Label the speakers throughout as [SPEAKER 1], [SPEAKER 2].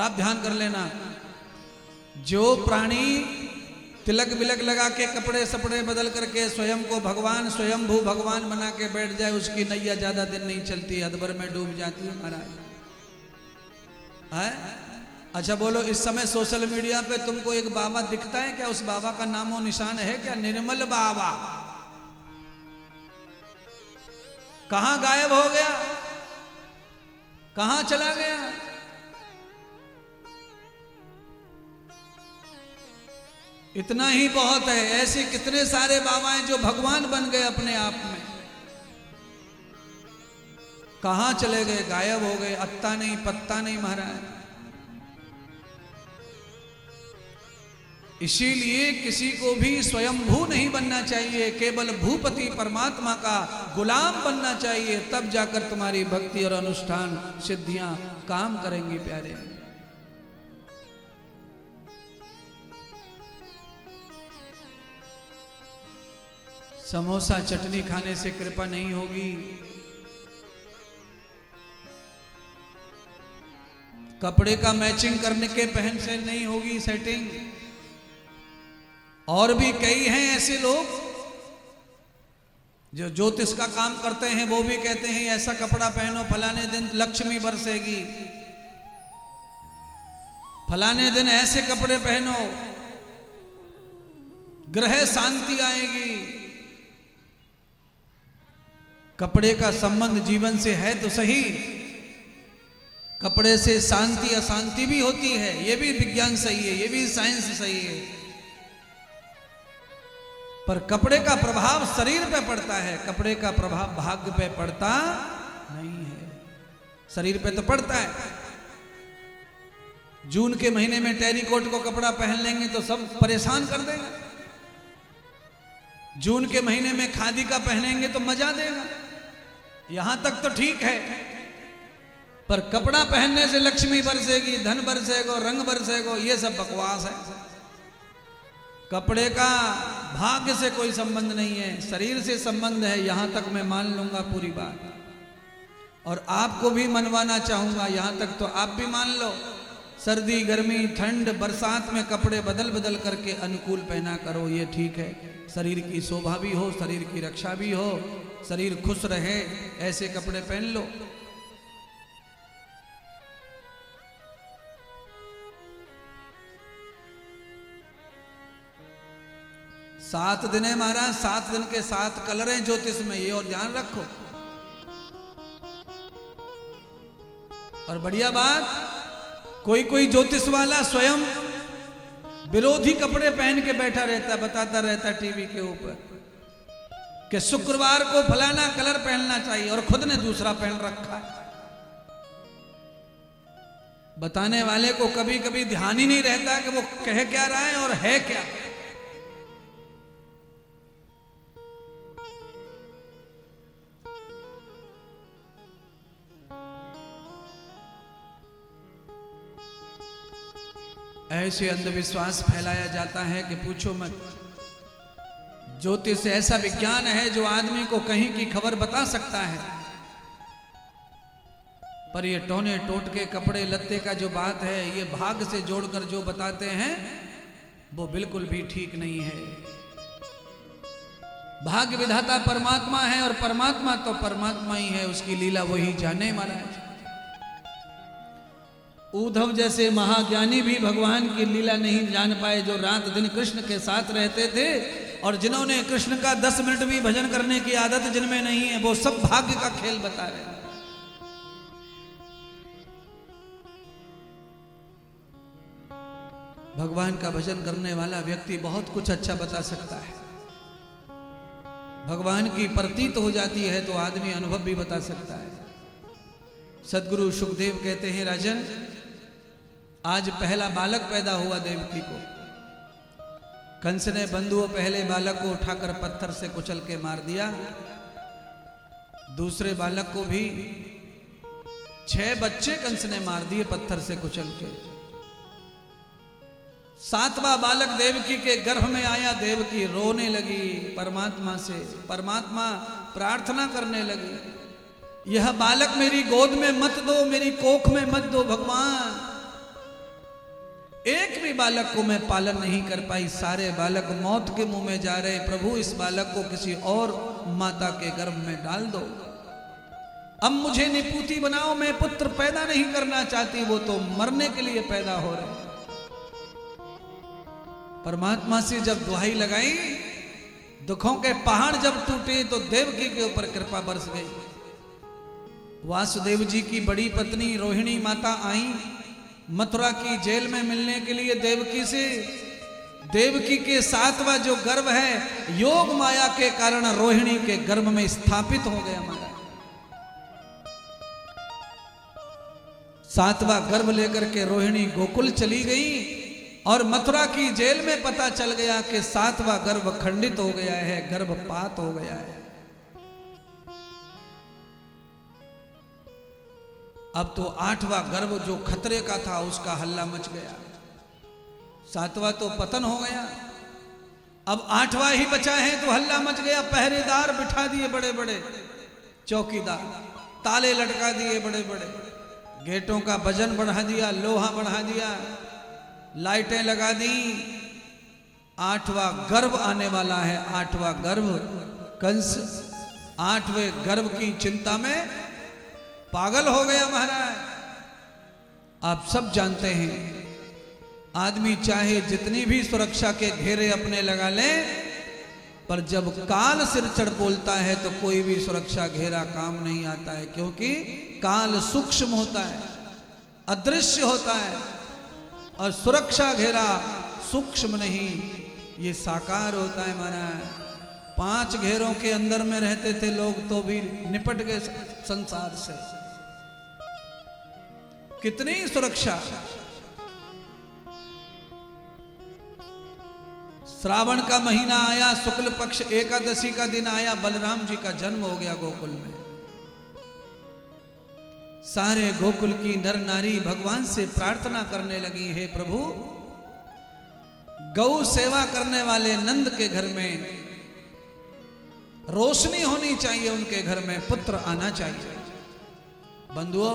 [SPEAKER 1] और आप ध्यान कर लेना, जो प्राणी तिलक बिलक लगा के कपड़े सपड़े बदल करके स्वयं को भगवान स्वयंभू भगवान बना के बैठ जाए, उसकी नैया ज्यादा दिन नहीं चलती, अधबर में डूब जाती है महाराज। है? अच्छा बोलो, इस समय सोशल मीडिया पे तुमको एक बाबा दिखता है क्या? उस बाबा का नामो निशान है क्या? निर्मल बाबा कहां गायब हो गया, कहां चला गया? इतना ही बहुत है, ऐसे कितने सारे बाबा हैं जो भगवान बन गए अपने आप में। कहां चले गए? गायब हो गए, अत्ता नहीं पत्ता नहीं महाराज। इसीलिए किसी को भी स्वयंभू नहीं बनना चाहिए, केवल भूपति परमात्मा का गुलाम बनना चाहिए, तब जाकर तुम्हारी भक्ति और अनुष्ठान सिद्धियां काम करेंगी प्यारे। समोसा चटनी खाने से कृपा नहीं होगी, कपड़े का मैचिंग करने के पहन से नहीं होगी सेटिंग। और भी कई हैं ऐसे लोग जो ज्योतिष का काम करते हैं, वो भी कहते हैं ऐसा कपड़ा पहनो, फलाने दिन लक्ष्मी बरसेगी, फलाने दिन ऐसे कपड़े पहनो ग्रह शांति आएगी। कपड़े का संबंध जीवन से है तो सही, कपड़े से शांति अशांति भी होती है, ये भी विज्ञान सही है, ये भी साइंस सही है। पर कपड़े का प्रभाव शरीर पे पड़ता है, कपड़े का प्रभाव भाग्य पे पड़ता नहीं है। शरीर पे तो पड़ता है। जून के महीने में टेरिकोट को कपड़ा पहन लेंगे तो सब परेशान कर देगा, जून के महीने में खादी का पहनेंगे तो मजा देगा, यहां तक तो ठीक है। पर कपड़ा पहनने से लक्ष्मी बरसेगी, धन बरसेगा, रंग बरसेगा, ये सब बकवास है। कपड़े का भाग्य से कोई संबंध नहीं है, शरीर से संबंध है, यहां तक मैं मान लूंगा पूरी बात, और आपको भी मनवाना चाहूंगा, यहां तक तो आप भी मान लो। सर्दी गर्मी ठंड बरसात में कपड़े बदल बदल करके अनुकूल पहना करो, ये ठीक है। शरीर की शोभा भी हो, शरीर की रक्षा भी हो, शरीर खुश रहे, ऐसे कपड़े पहन लो। सात दिन है महाराज, 7 दिन के 7 कलर हैं ज्योतिष में, ये और ध्यान रखो। और बढ़िया बात, कोई कोई ज्योतिष वाला स्वयं विरोधी कपड़े पहन के बैठा रहता, बताता रहता टीवी के ऊपर कि शुक्रवार को फलाना कलर पहनना चाहिए, और खुद ने दूसरा पहन रखा है। बताने वाले को कभी कभी ध्यान ही नहीं रहता कि वो कह क्या रहा है और है क्या। ऐसे अंधविश्वास फैलाया जाता है कि पूछो मत। ज्योतिष ऐसा विज्ञान है जो आदमी को कहीं की खबर बता सकता है, पर ये टोने टोटके कपड़े लत्ते का जो बात है, ये भाग से जोड़कर जो बताते हैं वो बिल्कुल भी ठीक नहीं है। भाग्य विधाता परमात्मा है, और परमात्मा तो परमात्मा ही है, उसकी लीला वही जाने महाराज। उद्धव जैसे महाज्ञानी भी भगवान की लीला नहीं जान पाए, जो रात दिन कृष्ण के साथ रहते थे, और जिन्होंने कृष्ण का 10 मिनट भी भजन करने की आदत जिनमें नहीं है, वो सब भाग्य का खेल बता रहे हैं। भगवान का भजन करने वाला व्यक्ति बहुत कुछ अच्छा बता सकता है। भगवान की प्रतीत हो जाती है तो आदमी अनुभव भी बता सकता है। सदगुरु सुखदेव कहते हैं, राजन आज पहला बालक पैदा हुआ देवकी को। कंस ने बंधुओं पहले बालक को उठाकर पत्थर से कुचल के मार दिया, दूसरे बालक को भी 6 बच्चे कंस ने मार दिए पत्थर से कुचल के। 7वां बालक देवकी के गर्भ में आया, देवकी रोने लगी परमात्मा से, परमात्मा प्रार्थना करने लगी, यह बालक मेरी गोद में मत दो, मेरी कोख में मत दो भगवान, एक भी बालक को मैं पालन नहीं कर पाई, सारे बालक मौत के मुंह में जा रहे। प्रभु इस बालक को किसी और माता के गर्भ में डाल दो, अब मुझे निपूती बनाओ, मैं पुत्र पैदा नहीं करना चाहती, वो तो मरने के लिए पैदा हो रहे। परमात्मा से जब दुहाई लगाई, दुखों के पहाड़ जब टूटे तो देवकी के ऊपर कृपा बरस गई। वासुदेव जी की बड़ी पत्नी रोहिणी माता आई मथुरा की जेल में मिलने के लिए देवकी से। देवकी के सातवां जो गर्भ है, योग माया के कारण रोहिणी के गर्भ में स्थापित हो गया। हमारा सातवां गर्भ लेकर के रोहिणी गोकुल चली गई और मथुरा की जेल में पता चल गया कि सातवां गर्भ खंडित हो गया है, गर्भपात हो गया है। अब तो आठवां गर्भ जो खतरे का था उसका हल्ला मच गया, सातवां तो पतन हो गया, अब आठवां ही बचा है तो हल्ला मच गया। पहरेदार बिठा दिए बड़े बड़े, चौकीदार, ताले लटका दिए बड़े बड़े, गेटों का वजन बढ़ा दिया, लोहा बढ़ा दिया, लाइटें लगा दी। आठवां गर्भ आने वाला है, आठवां गर्भ। कंस आठवें गर्भ की चिंता में पागल हो गया महाराज। आप सब जानते हैं, आदमी चाहे जितनी भी सुरक्षा के घेरे अपने लगा ले, पर जब काल सिर चढ़ बोलता है तो कोई भी सुरक्षा घेरा काम नहीं आता है, क्योंकि काल सूक्ष्म होता है, अदृश्य होता है, और सुरक्षा घेरा सूक्ष्म नहीं, ये साकार होता है महाराज। 5 घेरों के अंदर में रहते थे लोग तो भी निपट गए संसार से। कितनी सुरक्षा। श्रावण का महीना आया, शुक्ल पक्ष एकादशी का दिन आया, बलराम जी का जन्म हो गया गोकुल में। सारे गोकुल की नर नारी भगवान से प्रार्थना करने लगी, हे प्रभु, गौ सेवा करने वाले नंद के घर में रोशनी होनी चाहिए, उनके घर में पुत्र आना चाहिए। बंधुओं,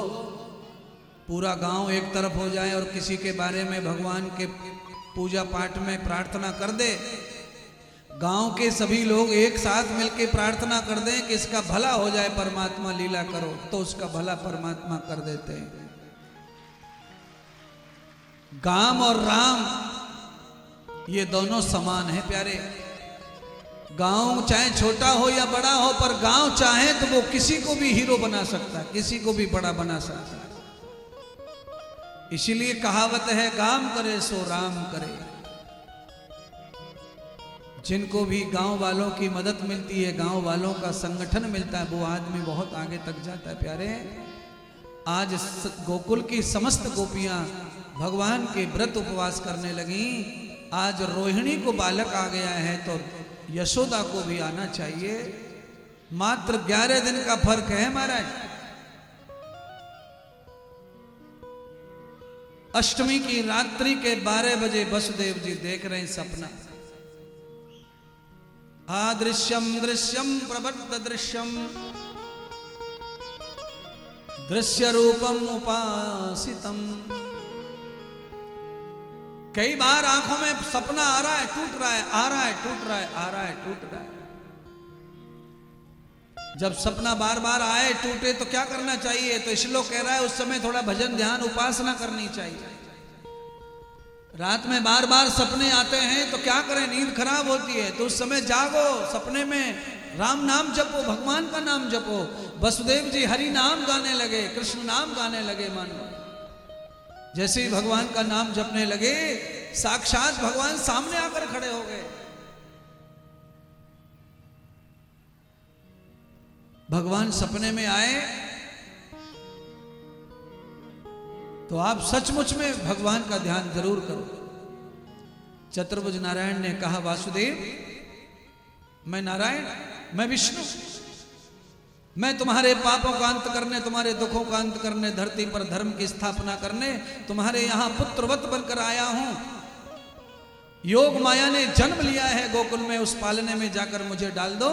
[SPEAKER 1] पूरा गांव एक तरफ हो जाए और किसी के बारे में भगवान के पूजा पाठ में प्रार्थना कर दे, गांव के सभी लोग एक साथ मिलकर प्रार्थना कर दें कि इसका भला हो जाए, परमात्मा लीला करो, तो उसका भला परमात्मा कर देते हैं। गांव और राम ये दोनों समान है प्यारे। गांव चाहे छोटा हो या बड़ा हो, पर गांव चाहे तो वो किसी को भी हीरो बना सकता है, किसी को भी बड़ा बना सकता है। इसीलिए कहावत है, गांव करे सो राम करे। जिनको भी गांव वालों की मदद मिलती है, गांव वालों का संगठन मिलता है, वो आदमी बहुत आगे तक जाता है प्यारे। आज गोकुल की समस्त गोपियां भगवान के व्रत उपवास करने लगी। आज रोहिणी को बालक आ गया है तो यशोदा को भी आना चाहिए। मात्र 11 दिन का फर्क है महाराज। अष्टमी की रात्रि के 12 बजे वसुदेव जी देख रहे हैं सपना। आदृश्यम दृश्यम प्रबद्ध दृश्यम दृश्य रूपम उपासितम। कई बार आंखों में सपना आ रहा है, टूट रहा है, आ रहा है, टूट रहा है, आ रहा है, टूट रहा है। जब सपना बार बार आए टूटे तो क्या करना चाहिए? तो श्लोक कह रहा है उस समय थोड़ा भजन ध्यान उपासना करनी चाहिए। रात में बार बार सपने आते हैं तो क्या करें, नींद खराब होती है, तो उस समय जागो, सपने में राम नाम जपो, भगवान का नाम जपो। वसुदेव जी हरि नाम गाने लगे, कृष्ण नाम गाने लगे। मानो जैसे ही भगवान का नाम जपने लगे, साक्षात भगवान सामने आकर खड़े हो गए। भगवान सपने में आए तो आप सचमुच में भगवान का ध्यान जरूर करो। चतुर्भुज नारायण ने कहा, वासुदेव मैं नारायण, मैं विष्णु, मैं तुम्हारे पापों का अंत करने, तुम्हारे दुखों का अंत करने, धरती पर धर्म की स्थापना करने तुम्हारे यहां पुत्रवत बनकर आया हूं। योग माया ने जन्म लिया है गोकुल में, उस पालने में जाकर मुझे डाल दो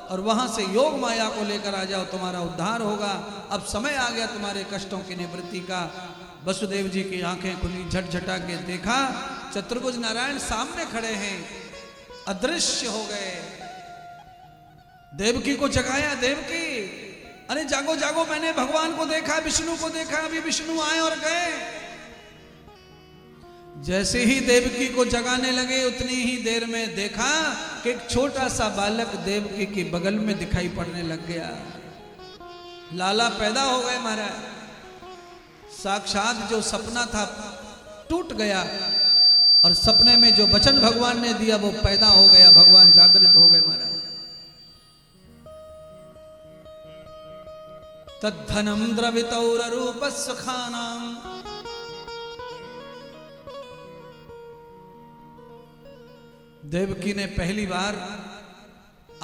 [SPEAKER 1] और वहां से योग माया को लेकर आ जाओ, तुम्हारा उद्धार होगा। अब समय आ गया तुम्हारे कष्टों की निवृत्ति का। वसुदेव जी की आंखें खुली, झटझटा के देखा चतुर्भुज नारायण सामने खड़े हैं, अदृश्य हो गए। देवकी को जगाया, देवकी अरे जागो जागो, मैंने भगवान को देखा, विष्णु को देखा, अभी विष्णु आए और गए। जैसे ही देवकी को जगाने लगे उतनी ही देर में देखा कि एक छोटा सा बालक देवकी के बगल में दिखाई पड़ने लग गया। लाला पैदा हो गए महाराज। साक्षात जो सपना था टूट गया और सपने में जो वचन भगवान ने दिया वो पैदा हो गया। भगवान जागृत हो गए महाराज। तद्धनम द्रवितौर रूपस्य खानाम, देवकी ने पहली बार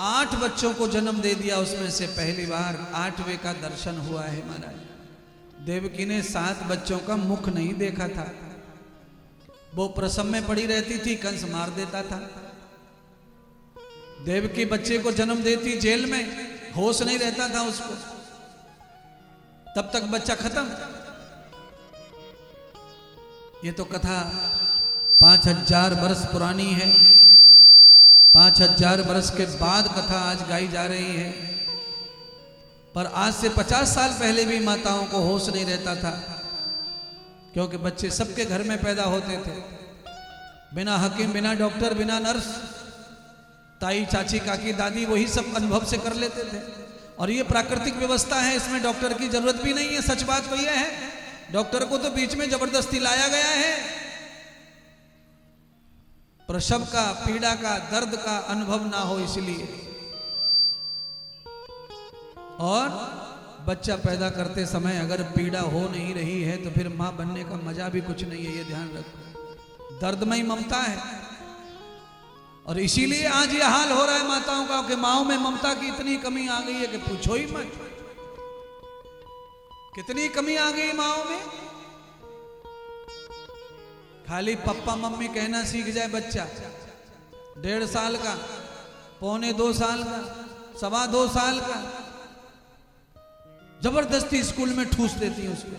[SPEAKER 1] 8 बच्चों को जन्म दे दिया, उसमें से पहली बार 8वें का दर्शन हुआ है महाराज। देवकी ने 7 बच्चों का मुख नहीं देखा था। वो प्रसव में पड़ी रहती थी, कंस मार देता था। देवकी बच्चे को जन्म देती जेल में, होश नहीं रहता था उसको, तब तक बच्चा खत्म। ये तो कथा 5000 वर्ष पुरानी है। 5000 वर्ष के बाद कथा आज गाई जा रही है। पर आज से 50 साल पहले भी माताओं को होश नहीं रहता था, क्योंकि बच्चे सबके घर में पैदा होते थे, बिना हकीम, बिना डॉक्टर, बिना नर्स। ताई, चाची, काकी, दादी वही सब अनुभव से कर लेते थे। और ये प्राकृतिक व्यवस्था है, इसमें डॉक्टर की जरूरत भी नहीं है। सच बात तो यह है, डॉक्टर को तो बीच में जबरदस्ती लाया गया है। प्रसव का, पीड़ा का, दर्द का अनुभव ना हो इसलिए। और बच्चा पैदा करते समय अगर पीड़ा हो नहीं रही है तो फिर मां बनने का मजा भी कुछ नहीं है, ये ध्यान रखो। दर्दमयी ममता है। और इसीलिए आज ये हाल हो रहा है माताओं का कि माओं में ममता की इतनी कमी आ गई है कि पूछो ही मत। कितनी कमी आ गई माओं में। खाली पप्पा मम्मी कहना सीख जाए बच्चा, 1.5 साल का, 1.25 साल का, 2.25 साल का, जबरदस्ती स्कूल में ठूस देती है उसको।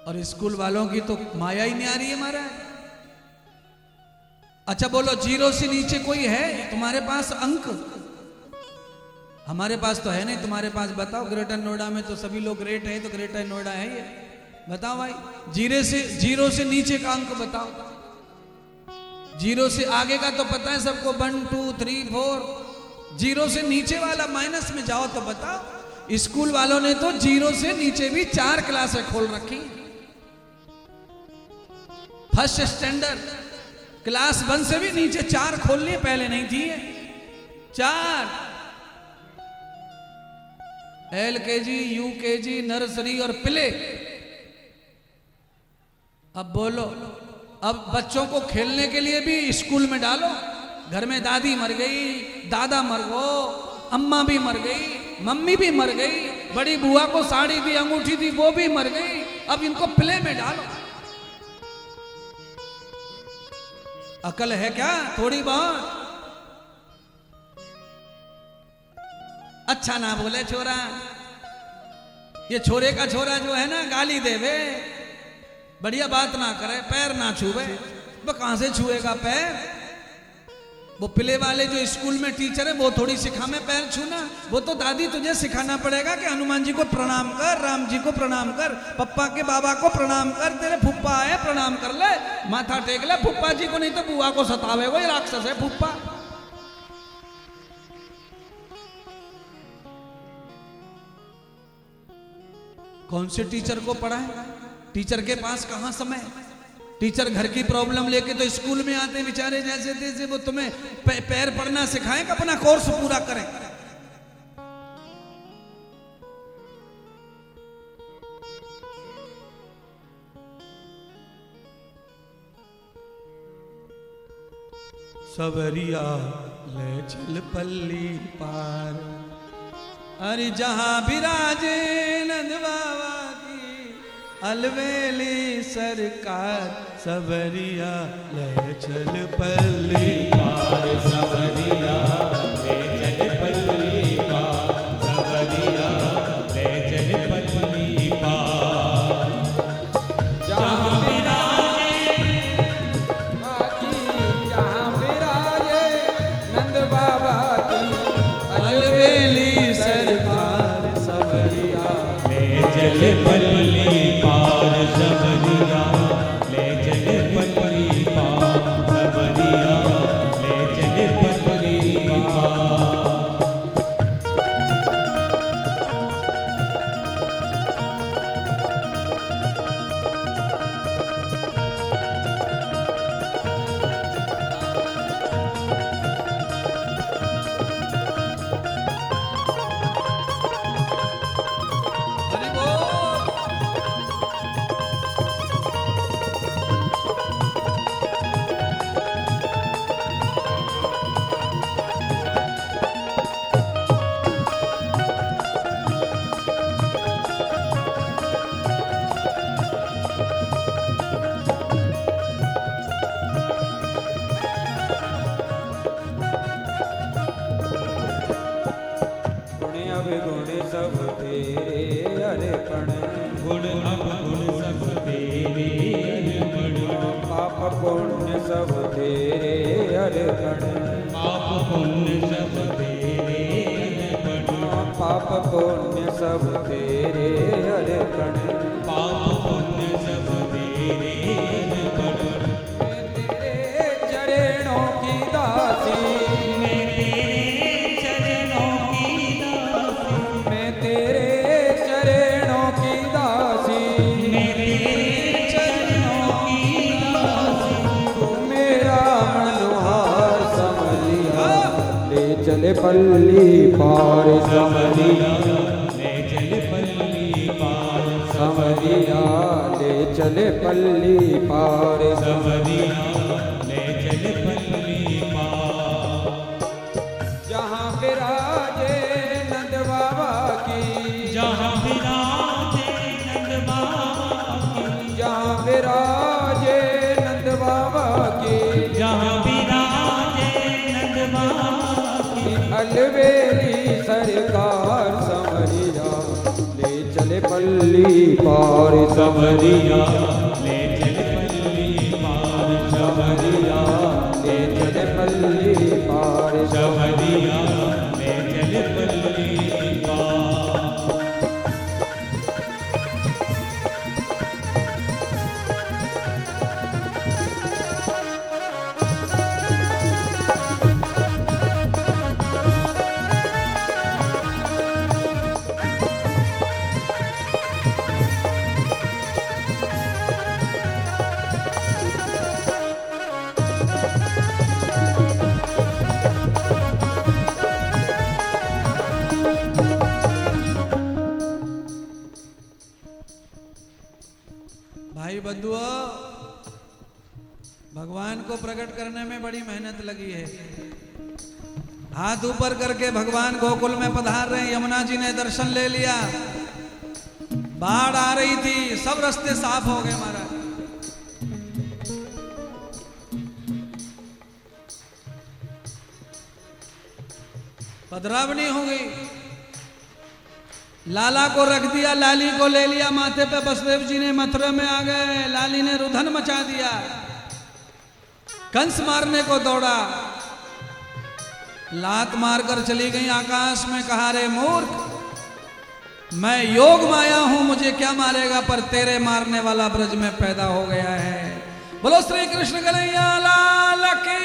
[SPEAKER 1] और स्कूल वालों की तो माया ही नहीं आ रही है महाराज। अच्छा बोलो, 0 से नीचे कोई है तुम्हारे पास अंक? हमारे पास तो है नहीं, तुम्हारे पास बताओ। ग्रेटर नोएडा में तो सभी लोग ग्रेट है, तो ग्रेटर नोएडा है ये। बताओ भाई, 0 से नीचे का अंक बताओ। 0 से आगे का तो पता है सबको, 1 2 3 4। 0 से नीचे वाला माइनस में जाओ तो बताओ। स्कूल वालों ने तो 0 से नीचे भी 4 क्लासें खोल रखी। फर्स्ट स्टैंडर्ड क्लास 1 से भी नीचे 4 खोल लिए, पहले नहीं थी 4। LKG, UKG, नर्सरी और प्ले। अब बोलो, अब बच्चों को खेलने के लिए भी स्कूल में डालो। घर में दादी मर गई, दादा मर गो, अम्मा भी मर गई, मम्मी भी मर गई, बड़ी बुआ को साड़ी दी, अंगूठी दी, वो भी मर गई। अब इनको प्ले में डालो। अकल है क्या थोड़ी बहुत? अच्छा ना बोले छोरा, ये छोरे का छोरा जो है ना गाली देवे, बढ़िया बात ना करे, पैर ना छुए। वो कहां से छुएगा पैर? वो प्ले वाले जो स्कूल में टीचर है वो थोड़ी सिखावे पैर छूना। वो तो दादी तुझे सिखाना पड़ेगा कि हनुमान जी को प्रणाम कर, राम जी को प्रणाम कर, पप्पा के बाबा को प्रणाम कर, तेरे फुप्पा आए प्रणाम कर ले, माथा टेक ले फुप्पा जी को, नहीं तो बुआ को सतावे, वही राक्षस है फुप्पा। कौन से टीचर को पढ़ाए? टीचर के पास कहां समय? टीचर घर की प्रॉब्लम लेके तो स्कूल में आते बेचारे, जैसे तैसे। वो तुम्हें पैर पढ़ना सिखाएं कि अपना कोर्स पूरा करें? सवरिया ले चल पल्ली पार, अरे जहां विराजे नंद बाबा की अलवेली सरकार। सवरिया ले चल पल्ली पार, सवरिया ले चल पल्ली पार, सवरिया ले चल पल्ली
[SPEAKER 2] चले पल्ली पार सबरिया, ले चले पल्ली पार सबरिया, ले चले पल्ली पार।
[SPEAKER 3] सब तेरे अर्पण,
[SPEAKER 2] गुण अवगुण सब तेरे अर्पण,
[SPEAKER 3] पाप पुण्य सब तेरे अर्पण,
[SPEAKER 2] पाप पुण्य सब तेरे अर्पण,
[SPEAKER 3] पाप पुण्य सब तेरे अर्पण,
[SPEAKER 2] पाप पुण्य सब तेरे अर्पण।
[SPEAKER 3] मैं तेरे चरणों की दासी,
[SPEAKER 2] मैं तेरे चरणों की दासी,
[SPEAKER 3] मैं तेरे चरणों की दासी,
[SPEAKER 2] मैं तेरे चरणों की दासी।
[SPEAKER 3] तू मेरा मनोहार समझिया, ले चले पल्ली पार समझिया,
[SPEAKER 2] ले चले पल्ली पार
[SPEAKER 3] समझिया, ले चले पल्ली पार
[SPEAKER 2] समरिया, ले चले पल्ली पार।
[SPEAKER 3] जहाँ विराजे नंद बाबा की,
[SPEAKER 2] जहाँ विराजे नंद बाबा की,
[SPEAKER 3] जहाँ विराजे नंद बाबा की,
[SPEAKER 2] जहाँ विराजे नंद बाबा की,
[SPEAKER 3] अलवेली सरकार समरिया, ले चले पल्ली पार समरिया,
[SPEAKER 2] ले चले पल्ली पार समरिया,
[SPEAKER 3] ले चले पल्ली पार
[SPEAKER 2] समरिया, ले चले पल्ली पार।
[SPEAKER 1] भाई बंधुओं, भगवान को प्रकट करने में बड़ी मेहनत लगी है। हाथ ऊपर करके भगवान गोकुल में पधार रहे हैं। यमुना जी ने दर्शन ले लिया, बाढ़ आ रही थी, सब रास्ते साफ हो गए महाराज। पधरावनी हो गई, लाला को रख दिया, लाली को ले लिया माथे पे। बसदेव जी ने मथुरा में आ गए, लाली ने रुधन मचा दिया, कंस मारने को दौड़ा, लात मारकर चली गई आकाश में। कहा रे मूर्ख, मैं योग माया हूं, मुझे क्या मारेगा, पर तेरे मारने वाला ब्रज में पैदा हो गया है। बोलो श्री कृष्ण कन्हैया लाल की।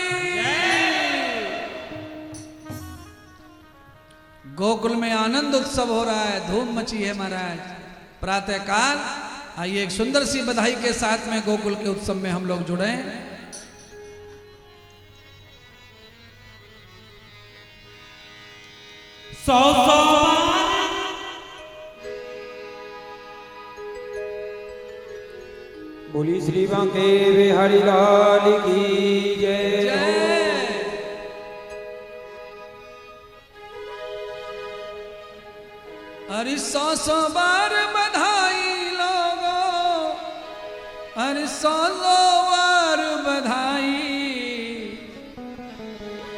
[SPEAKER 1] गोकुल में आनंद उत्सव हो रहा है, धूम मची है महाराज। प्रातः काल आइए एक सुंदर सी बधाई के साथ में गोकुल के उत्सव में हम लोग जुड़े।
[SPEAKER 2] सौ सौ
[SPEAKER 3] बोली श्री बांके बिहारी लाल की जय हो।
[SPEAKER 1] अरे 100 बार बधाई लोगों, अरे 100 बार बधाई।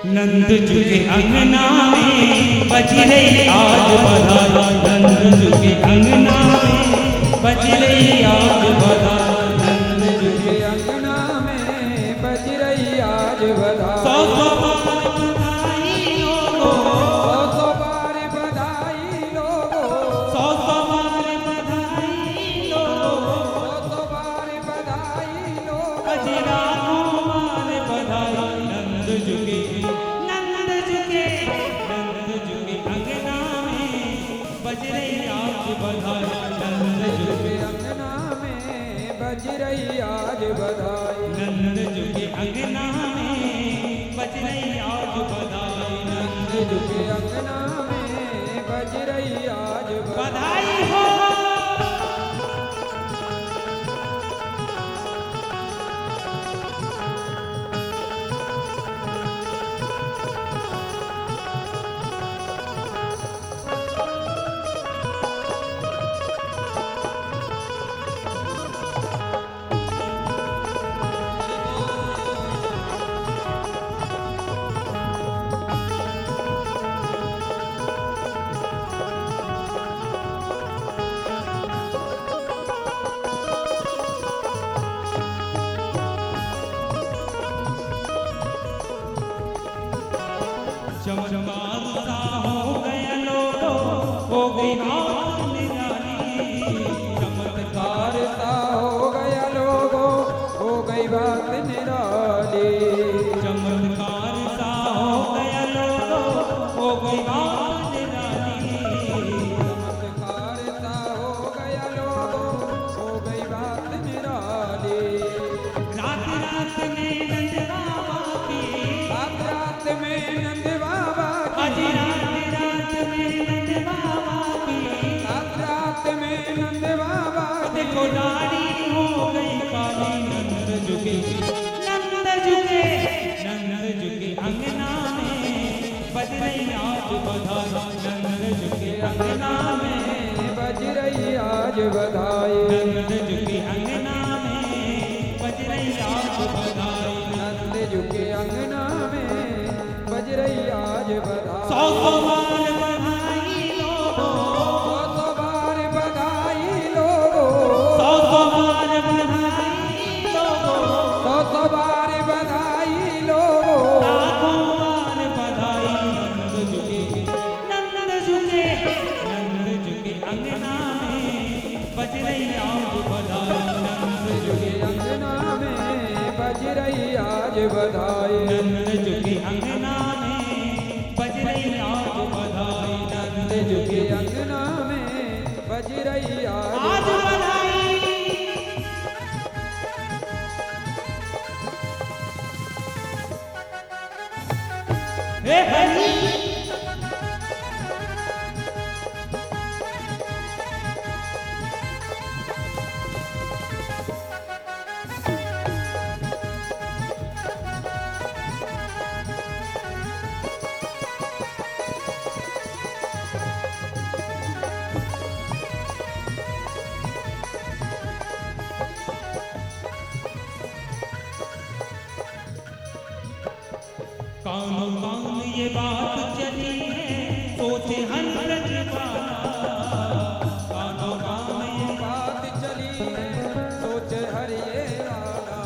[SPEAKER 2] नंद जी के अंगना में बज रही आज बधाई, नंद जी के अंगना में बज रही आज बधाई,
[SPEAKER 3] नंद जी के अंगना में बज रही आज बधाई।
[SPEAKER 2] 100 बार बधाई लोगों,
[SPEAKER 3] 100 बार बधाई लोगों,
[SPEAKER 2] 100 बार बधाई
[SPEAKER 3] रही आज बधाई।
[SPEAKER 2] नंद झुके अंगना में बज रही आज बधाई।
[SPEAKER 3] नंद झुके अंगना में बज रही आज
[SPEAKER 2] बधाई हो। चमचमाता हो गया लोटो हो गई रात निराली।
[SPEAKER 3] चमत्कार सा हो गया लोगो हो गई बात निराली।
[SPEAKER 2] चमत्कार सा हो गया लोटो हो गई रात निराली।
[SPEAKER 3] चमत्कार सा हो गया लोगो हो गई बात निराली।
[SPEAKER 2] रात रात में नंद बाबा की,
[SPEAKER 3] रात रात में नंद बाबा
[SPEAKER 2] आज
[SPEAKER 3] की,
[SPEAKER 2] रात में नंद बाबा की।
[SPEAKER 3] रात रात में नंद बाबा की।
[SPEAKER 2] देखो दाढ़ी हो गई काली। नंद झुके नंद झुके नंद झुके अंगना में बज रही आज बधाई। नंद झुके अंगना में
[SPEAKER 3] बज रही आज बधाई।
[SPEAKER 2] नंद झुके अंगना में बज रही आज बधाई।
[SPEAKER 3] नंद झुके अंगना में बज रही आज बधाई।
[SPEAKER 2] सौ सौ बार बधाई लोगो।
[SPEAKER 3] सौ बार बधाई लोगो।
[SPEAKER 2] सौ बार बधाई लोगो।
[SPEAKER 3] सौ बार बधाई लोगो।
[SPEAKER 2] लाखों बार बधाई। नंद झुके नंद झुके नंद झुके अंगना में बज रही आज बधाई। नंद झुके
[SPEAKER 3] अंगना में बज रही आज बधाई।
[SPEAKER 2] नंद झुके अंगना में बज रही आज बधाई।
[SPEAKER 3] नंद झुके अंगना में बज रही
[SPEAKER 2] आज बधाई। हे हरि कानों कान ये बात चली है सोचे हर ब्रजवाला। कानों कान ये
[SPEAKER 3] बात चली है सोच हर ये लाला।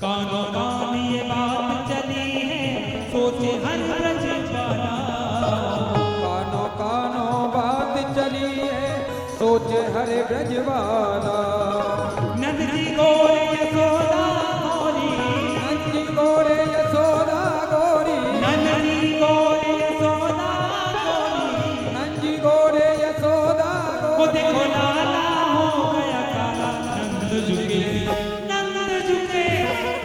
[SPEAKER 2] कानों कान ये बात चली है सोचे हर ब्रजवाला।
[SPEAKER 3] कानो कानो बात चली है सोच हर ब्रजवाला।
[SPEAKER 2] नंद जी गोरे यशोदा गोरी।
[SPEAKER 3] नंद जी गोरे यशोदा गोरी।
[SPEAKER 2] नंद जी गोरे यशोदा गोरी।
[SPEAKER 3] नंद जी गोरे यशोदा
[SPEAKER 2] वो
[SPEAKER 3] गोरी।
[SPEAKER 2] देखो लाला हो गया काला। नंद झुके नंद झुके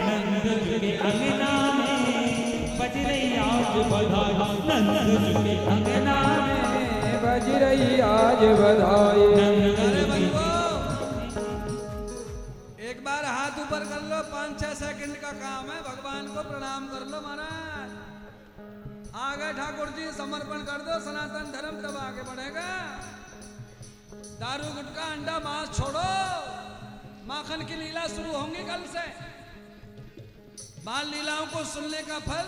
[SPEAKER 2] नंद झुके अंगना में बज रही आज बधाई। नंद झुके अंगना में
[SPEAKER 3] बज रही आज बधाई।
[SPEAKER 2] नंद
[SPEAKER 1] अरे
[SPEAKER 2] झुके
[SPEAKER 1] बंधुओं, एक बार हाथ ऊपर कर लो, 5-6 सेकंड का काम है। भगवान को प्रणाम कर लो महाराज। आगे ठाकुर जी समर्पण कर दो, सनातन धर्म तब आगे बढ़ेगा। दारू गुटखा अंडा मांस छोड़ो, माखन की लीला शुरू होंगी कल से। बाल लीलाओं को सुनने का फल,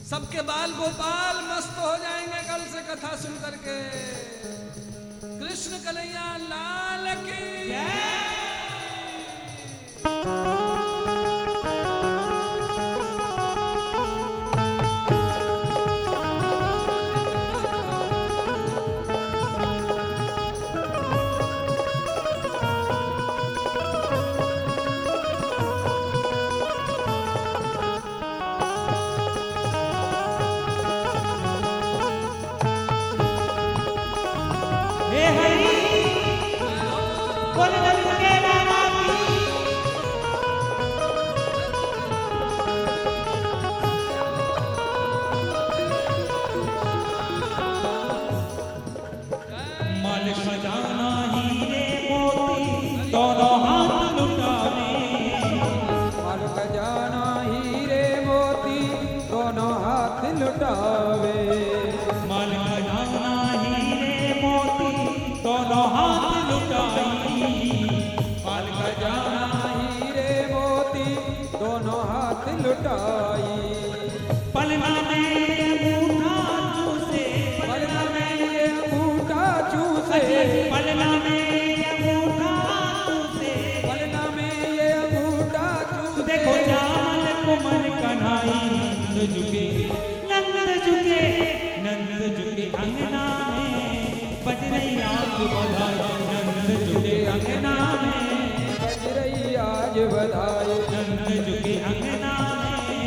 [SPEAKER 1] सबके बाल गोपाल मस्त हो जाएंगे कल से कथा सुन करके। कृष्ण कन्हैया लाल की जय।
[SPEAKER 2] हे हरि बोल नंद के
[SPEAKER 3] बधावे।
[SPEAKER 2] माल खजाना हीरे मोती दोनों हाथ लुटाई।
[SPEAKER 3] माल खजाना हीरे मोती दोनों हाथ लुटाई।
[SPEAKER 2] पलना में अंगूठा चूसे,
[SPEAKER 3] पलना में ये अंगूठा चूसे,
[SPEAKER 2] पलना में अंगूठा चूसे,
[SPEAKER 3] पलना में ये अंगूठा चूसे।
[SPEAKER 2] देखो जाल कुमर कन्हाई। नंद झुके, नंद झुके, नंद झुके अंगना में बज रही आज बधाई। नंद झुके अंगना में
[SPEAKER 3] बज रही आज बधाई।
[SPEAKER 2] नंद झुके अंगना में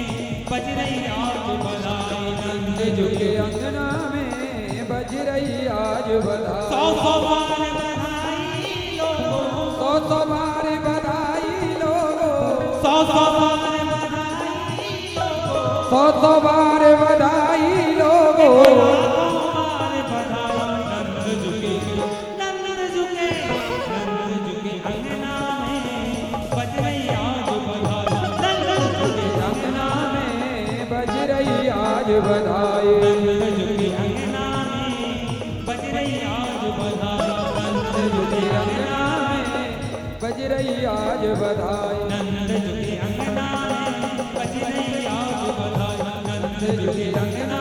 [SPEAKER 2] बज रही आज बधाई। नंद
[SPEAKER 3] झुके अंगना में बज रही आज बधाई।
[SPEAKER 2] सौ सौ बार बधाई लोगों,
[SPEAKER 3] सौ बार बधाई लोगो,
[SPEAKER 2] सौ सौ बार बधाई लोगों,
[SPEAKER 3] सौ बार बधाई लोगो।
[SPEAKER 2] बार बधाई। नंद झुके, नंद झुके, नंद झुके अंगना में बज रही आज बधाई। नंद झुके
[SPEAKER 3] अंगना में बज रही आज बधाई।
[SPEAKER 2] नंद झुके अंगना में बज रही आज बधाई। नंद झुके
[SPEAKER 3] अंगना में बज रही आज बधाई।
[SPEAKER 2] नंद झुके अंगना में बज रही आज बधाई। नंद झुके अंगना